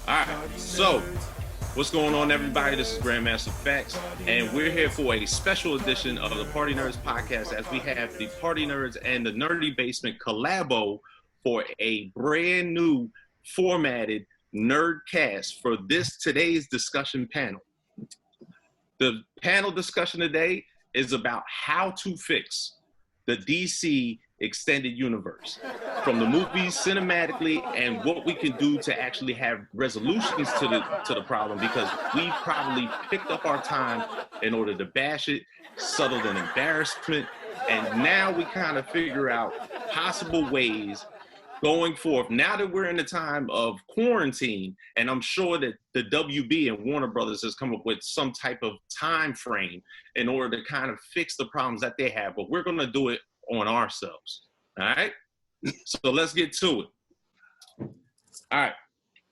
All right, so what's going on, everybody? This is Grandmaster Facts, and we're here for a special edition of the Party Nerds podcast as we have the Party Nerds and the Nerdy Basement collabo for a brand new formatted nerd cast for today's discussion panel. The panel discussion today is about how to fix the DC extended universe from the movies cinematically and what we can do to actually have resolutions to the problem, because we probably picked up our time in order to bash it, settled an embarrassment, and now we kind of figure out possible ways going forth. Now that we're in the time of quarantine, and I'm sure that the WB and Warner Brothers has come up with some type of time frame in order to kind of fix the problems that they have, but we're going to do it on ourselves. All right, so let's get to it. All right,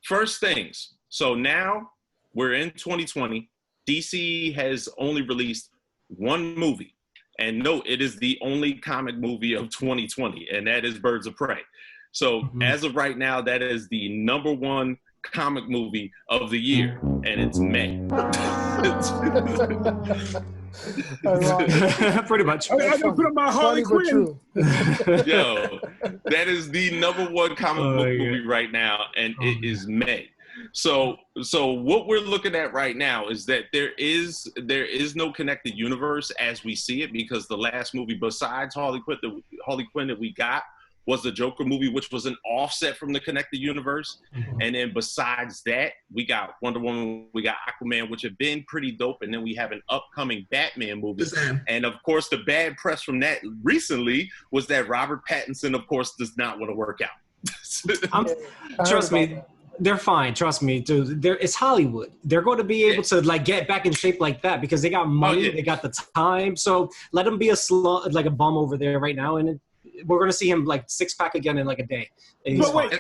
first things. So now we're in 2020. DC has only released one movie, and note, it is the only comic movie of 2020, and that is Birds of Prey. So as of right now, that is the #1 comic movie of the year, and it's May. Pretty much. I gotta put on my Harley Quinn. Yo, that is the #1 comic book movie right now, and it is May. So what we're looking at right now is that there is no connected universe as we see it, because the last movie besides Harley Quinn that we got was the Joker movie, which was an offset from the connected universe. And then besides that, we got Wonder Woman, we got Aquaman, which have been pretty dope. And then we have an upcoming Batman movie. And of course, the bad press from that recently was that Robert Pattinson, of course, does not want to work out. Trust me, they're fine. Trust me, dude. It's Hollywood. They're going to be able to get back in shape like that because they got money, they got the time. So let them be a bum over there right now, and we're going to see him six-pack again in a day. But wait,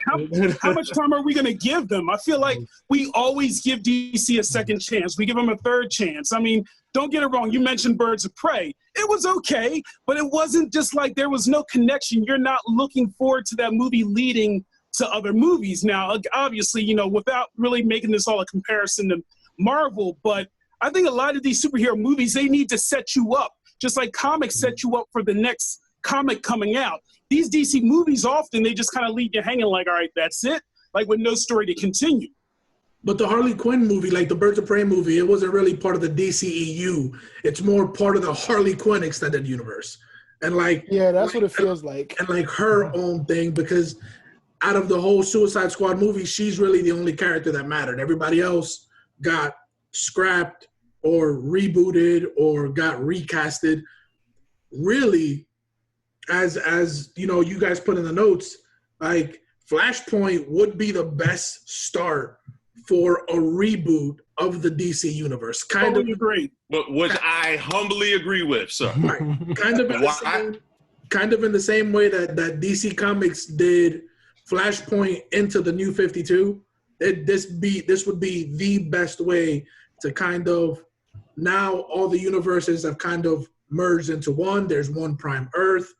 how much time are we going to give them? I feel like we always give DC a second chance. We give them a third chance. I mean, don't get it wrong. You mentioned Birds of Prey. It was okay, but it wasn't just like there was no connection. You're not looking forward to that movie leading to other movies. Now, obviously, without really making this all a comparison to Marvel, but I think a lot of these superhero movies, they need to set you up, just like comics set you up for the next comic coming out. These DC movies often, they just kind of leave you hanging all right, that's it, with no story to continue. But the Harley Quinn movie, the Birds of Prey movie, it wasn't really part of the DCEU. It's more part of the Harley Quinn extended universe. And that's what it feels like. And her own thing, because out of the whole Suicide Squad movie, she's really the only character that mattered. Everybody else got scrapped or rebooted or got recasted. Really, as you guys put in the notes, Flashpoint would be the best start for a reboot of the DC universe. Kind of agree. But which I humbly agree with, sir. Right. Kind of in the same way that DC Comics did Flashpoint into the New 52. This would be the best way to kind of, now all the universes have kind of merged into one. There's one Prime Earth,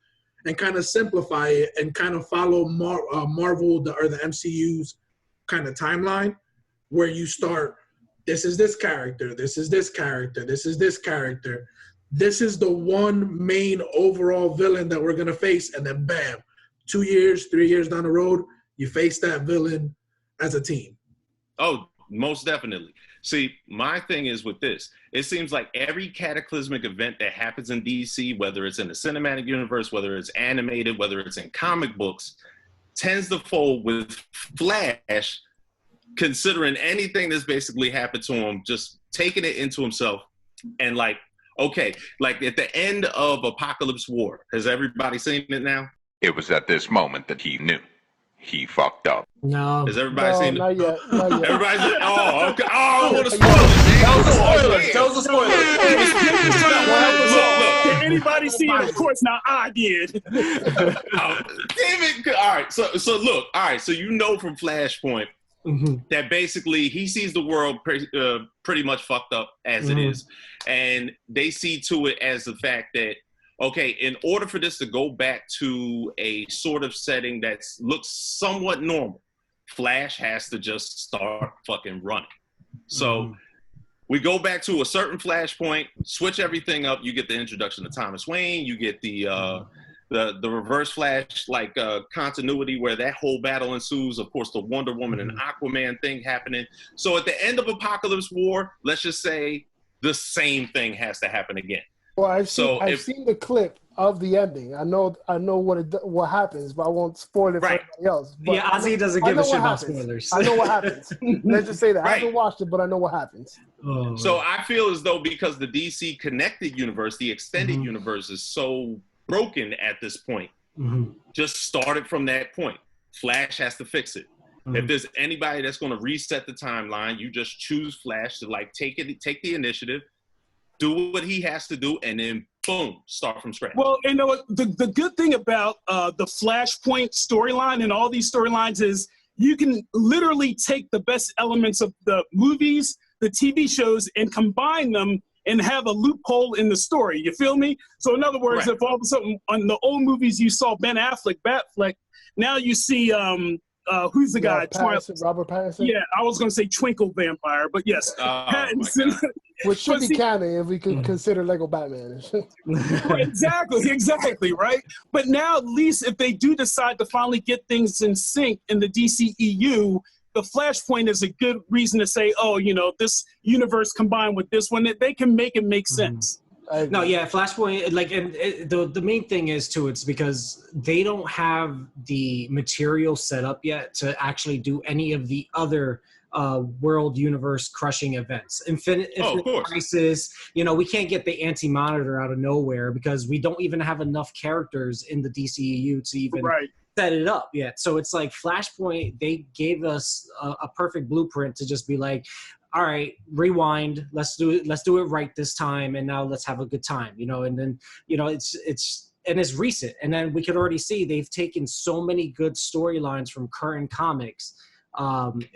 and kind of simplify it and kind of follow Marvel or the MCU's kind of timeline, where you start, this is this character, this is this character, this is this character. This is the one main overall villain that we're going to face, and then bam, 2 years, 3 years down the road, you face that villain as a team. Oh, most definitely. See, my thing is with this, it seems like every cataclysmic event that happens in DC, whether it's in the cinematic universe, whether it's animated, whether it's in comic books, tends to fold with Flash, considering anything that's basically happened to him, just taking it into himself. And okay, at the end of Apocalypse War, has everybody seen it now? It was at this moment that he knew he fucked up. No. Has everybody seen it? Not yet. Everybody's okay. Oh, I don't want to spoil it. Tell us the spoiler. Did anybody see it? Of course, now I did. Damn it. All right. So look. All right. So from Flashpoint that basically he sees the world pretty much fucked up as it is. And they see to it as the fact that, okay, in order for this to go back to a sort of setting that looks somewhat normal, Flash has to just start fucking running. So we go back to a certain Flashpoint, switch everything up. You get the introduction of Thomas Wayne. You get the Reverse Flash continuity where that whole battle ensues. Of course, the Wonder Woman and Aquaman thing happening. So at the end of Apocalypse War, let's just say the same thing has to happen again. Well, I've seen the clip of the ending. I know what happens, but I won't spoil it for everybody else. But yeah, Ozzy doesn't give a shit about spoilers. I know what happens. Let's just say that. I haven't watched it, but I know what happens. Oh, so I feel as though because the DC connected universe, the extended universe is so broken at this point, just start it from that point. Flash has to fix it. If there's anybody that's going to reset the timeline, you just choose Flash to take the initiative, do what he has to do, and then boom, start from scratch. Well, you know what? The good thing about the Flashpoint storyline and all these storylines is you can literally take the best elements of the movies, the TV shows, and combine them and have a loophole in the story. You feel me? So in other words, if all of a sudden on the old movies you saw Ben Affleck, Batfleck, now you see who's the guy? Robert Pattinson? Yeah, I was going to say Twinkle Vampire, but yes, Pattinson. Which should be canon if we could consider Lego Batman. Exactly, right? But now at least if they do decide to finally get things in sync in the DCEU, the Flashpoint is a good reason to say, oh, you know, this universe combined with this one, they can make it make sense. No, yeah, Flashpoint, like, and the main thing is, too, it's because they don't have the material set up yet to actually do any of the other world universe crushing events. Infinite Crisis, you know, we can't get the Anti-Monitor out of nowhere because we don't even have enough characters in the DCEU to even set it up yet. So it's like Flashpoint, they gave us a perfect blueprint to just be like, all right, rewind, let's do it right this time, and now let's have a good time, you know. And then, you know, it's recent, and then we can already see they've taken so many good storylines from current comics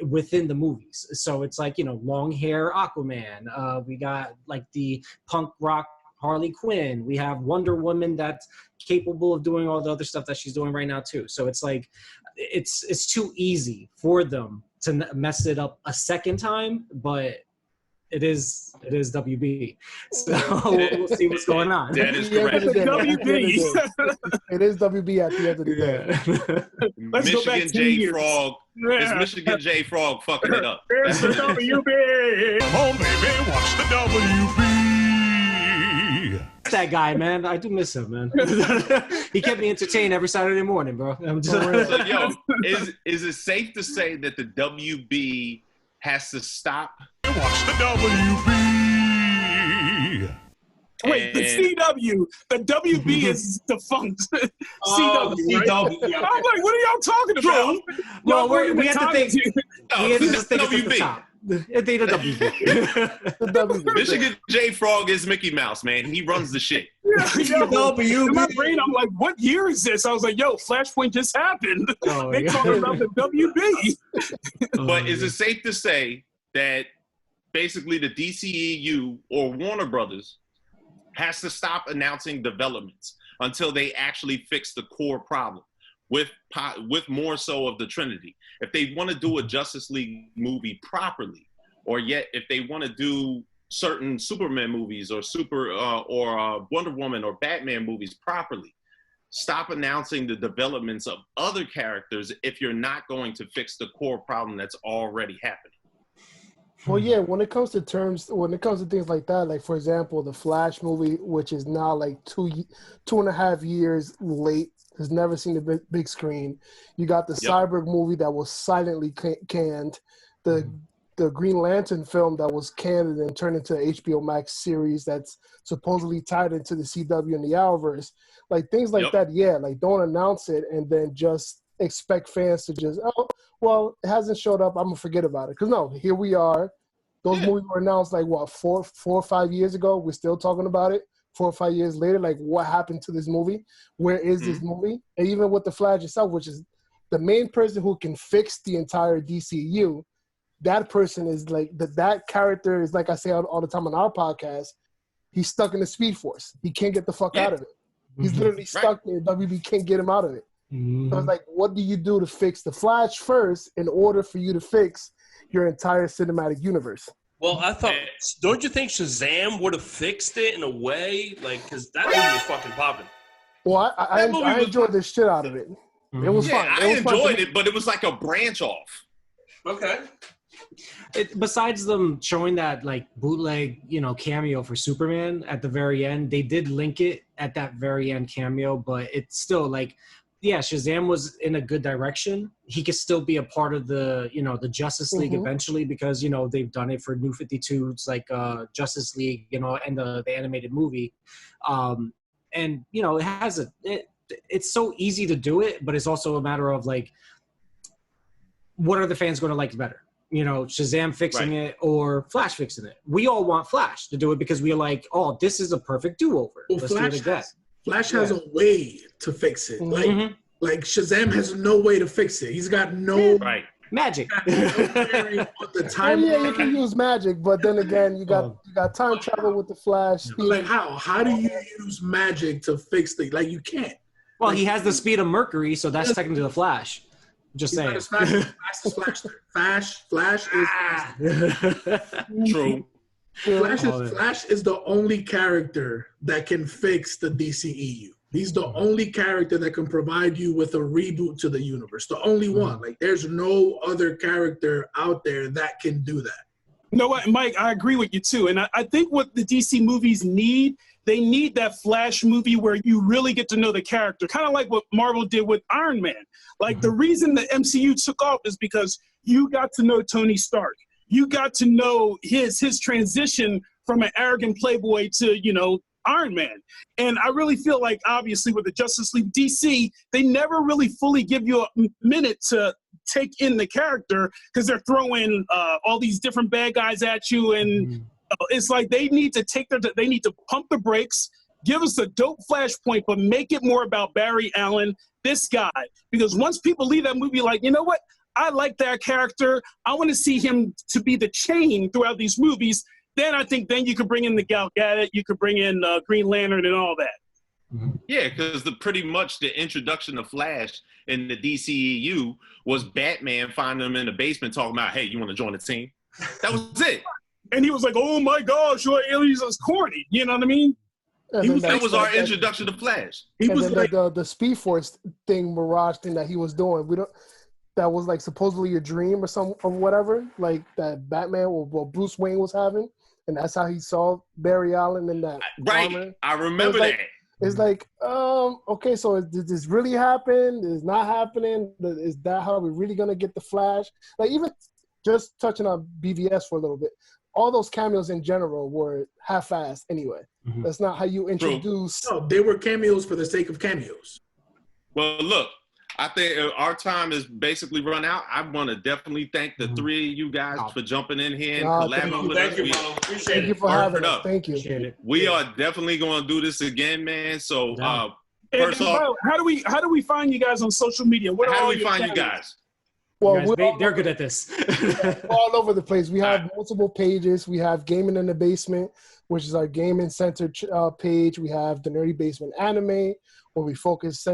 within the movies. So it's like, you know, long hair Aquaman, we got like the punk rock Harley Quinn, we have Wonder Woman that's capable of doing all the other stuff that she's doing right now too. So it's like it's too easy for them to mess it up a second time, but it is WB. So we'll see what's going on. That is correct. WB. It is WB at the end of the day. Let's go back Michigan J Frog. It's Michigan J Frog fucking it up. It's the WB. Oh, baby, watch the WB. That guy, man, I do miss him, man. He kept me entertained every Saturday morning, bro. I'm just So, yo, is it safe to say that the WB has to stop? Watch the WB. Wait, the CW, the WB is defunct. CW, right? CW. I'm like, what are y'all talking about? Well, we have to think. No, We have to the just think it's at the WB. top. The WB. Michigan J Frog is Mickey Mouse, man. He runs the shit. In my brain, I'm like, what year is this? I was like, yo, Flashpoint just happened. They talking about the WB. But is it safe to say that basically the DCEU or Warner Brothers has to stop announcing developments until they actually fix the core problem with more so of the Trinity? If they want to do a Justice League movie properly, or yet if they want to do certain Superman movies or Wonder Woman or Batman movies properly, stop announcing the developments of other characters if you're not going to fix the core problem that's already happening. Well, yeah, when it comes to things like that, like for example, the Flash movie, which is now like 2.5 years late, has never seen the big screen. You got the Cyborg movie that was silently canned. The Green Lantern film that was canned and turned into an HBO Max series that's supposedly tied into the CW and the Arrowverse. Like things like that, yeah, like don't announce it and then just expect fans to just, oh, well, it hasn't showed up, I'm going to forget about it. Because no, here we are. Those movies were announced like, what, four or 5 years ago? We're still talking about it. 4 or 5 years later, like what happened to this movie? Where is this movie? And even with the Flash itself, which is the main person who can fix the entire DCU, that person is like, that character is, like I say all the time on our podcast, he's stuck in the Speed Force. He can't get the fuck out of it. He's literally stuck there. WB can't get him out of it. So it's like, what do you do to fix the Flash first in order for you to fix your entire cinematic universe? Well, I thought, don't you think Shazam would have fixed it in a way? Like, because that movie was fucking popping. Well, I enjoyed the shit out of it. It was fun. I enjoyed it, but it was like a branch off. Okay. Besides them showing that like bootleg, cameo for Superman at the very end, they did link it at that very end cameo, but it's still like, yeah, Shazam was in a good direction. He could still be a part of the, the Justice League eventually because, they've done it for New 52. It's like Justice League, and the animated movie. And, it has it's so easy to do it, but it's also a matter of like, what are the fans going to like better? Shazam fixing it or Flash fixing it. We all want Flash to do it because we're like, oh, this is a perfect do-over. Well, Let's do it again. Flash has a way to fix it. Like Shazam has no way to fix it. He's got no magic. The time. You can use magic, but then again, you got time travel with the Flash. Like how? How do you use magic to fix things? Like you can't. Well, he has the speed of Mercury, so that's technically the Flash. Just saying. Flash is True. Flash is the only character that can fix the DCEU. He's the only character that can provide you with a reboot to the universe. The only one. Like, there's no other character out there that can do that. You know what, Mike? I agree with you, too. And I think what the DC movies need, they need that Flash movie where you really get to know the character, kind of like what Marvel did with Iron Man. Like, the reason the MCU took off is because you got to know Tony Stark. You got to know his transition from an arrogant playboy to, Iron Man. And I really feel like, obviously, with the Justice League DC, they never really fully give you a minute to take in the character because they're throwing all these different bad guys at you. And it's like they need to pump the brakes, give us a dope Flashpoint, but make it more about Barry Allen, this guy. Because once people leave that movie like, you know what? I like that character. I want to see him to be the chain throughout these movies. Then I think you could bring in the Gal Gadot, you could bring in Green Lantern and all that. Yeah, because pretty much the introduction of Flash in the DCEU was Batman finding him in the basement talking about, hey, you want to join the team? That was it. And he was like, oh my gosh, your aliens is corny. You know what I mean? That was our introduction to Flash. He was like the Speed Force thing, Mirage thing that he was doing. That was like supposedly a dream or whatever, like that Batman or Bruce Wayne was having. And that's how he saw Barry Allen in that. Right. armor. I remember that. It's like, okay, so did this really happen? Is not happening? Is that how we're really going to get the Flash? Like, even just touching on BVS for a little bit, all those cameos in general were half-assed anyway. That's not how you introduce. True. No, they were cameos for the sake of cameos. Well, look, I think our time is basically run out. I want to definitely thank the three of you guys for jumping in here and collaborating with us. Thank you, bro. Appreciate Thank it. you for having us. Thank you. We are definitely going to do this again, man. So First off, how do we find you guys on social media? How do we find you guys? Well, they're good at this. all over the place. We have multiple pages. We have Gaming in the Basement, which is our gaming centered page. We have the Nerdy Basement Anime, where we focus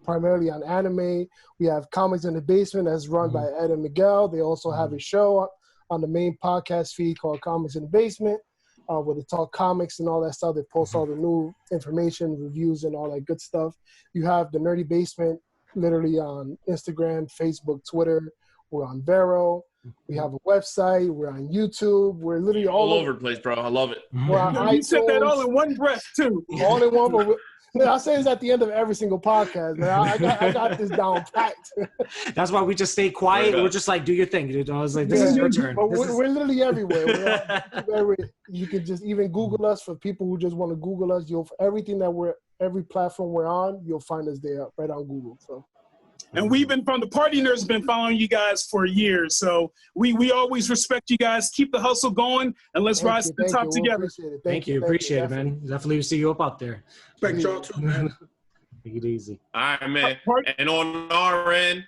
primarily on anime. We have Comics in the Basement, that's run by Ed and Miguel. They also have a show on the main podcast feed called Comics in the Basement, where they talk comics and all that stuff. They post all the new information, reviews, and all that good stuff. You have the Nerdy Basement literally on Instagram, Facebook, Twitter. We're on Vero. We have a website. We're on YouTube. We're literally all over the place, bro. I love it. We're on you said that all in one breath, too. All in one. But I say this at the end of every single podcast, man. I got this down packed. That's why we just stay quiet. We're just like, do your thing, dude. I was like, this is your turn. But we're literally everywhere. You can just even Google us for people who just want to Google us. Every platform we're on, you'll find us there right on Google. So. And we've been from the Party Nerds been following you guys for years. So we always respect you guys. Keep the hustle going and let's rise to the top together. Thank you. Appreciate it, man. Definitely see you up out there. Respect y'all too, man. Take it easy. All right, man. And on our end,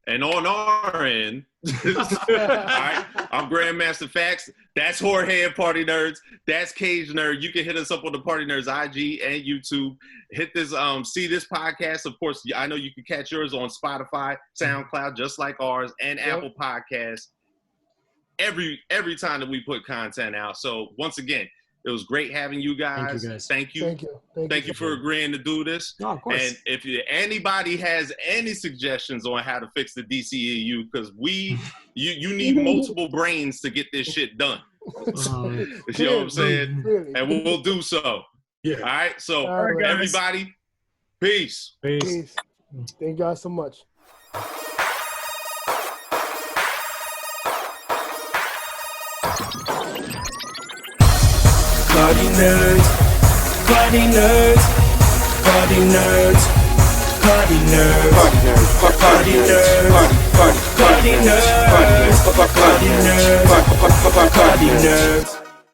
And on our end, all right, I'm Grandmaster Facts. That's Jorge at Party Nerds. That's Cage Nerd. You can hit us up on the Party Nerds IG and YouTube. Hit this, see this podcast. Of course, I know you can catch yours on Spotify, SoundCloud, just like ours, and Apple Podcasts. Every time that we put content out. So once again, it was great having you guys. Thank you. Thank you for agreeing to do this. No, of course. And if anybody has any suggestions on how to fix the DCEU, because you need multiple brains to get this shit done. You know what I'm saying? Really. And we'll do so. Yeah. All right. So All right, guys. everybody, peace. Peace. Thank you guys so much. Party nerds, party nerds, party nerds, party nerds, party nerds, party nerds, party nerds, party nerds, party nerds.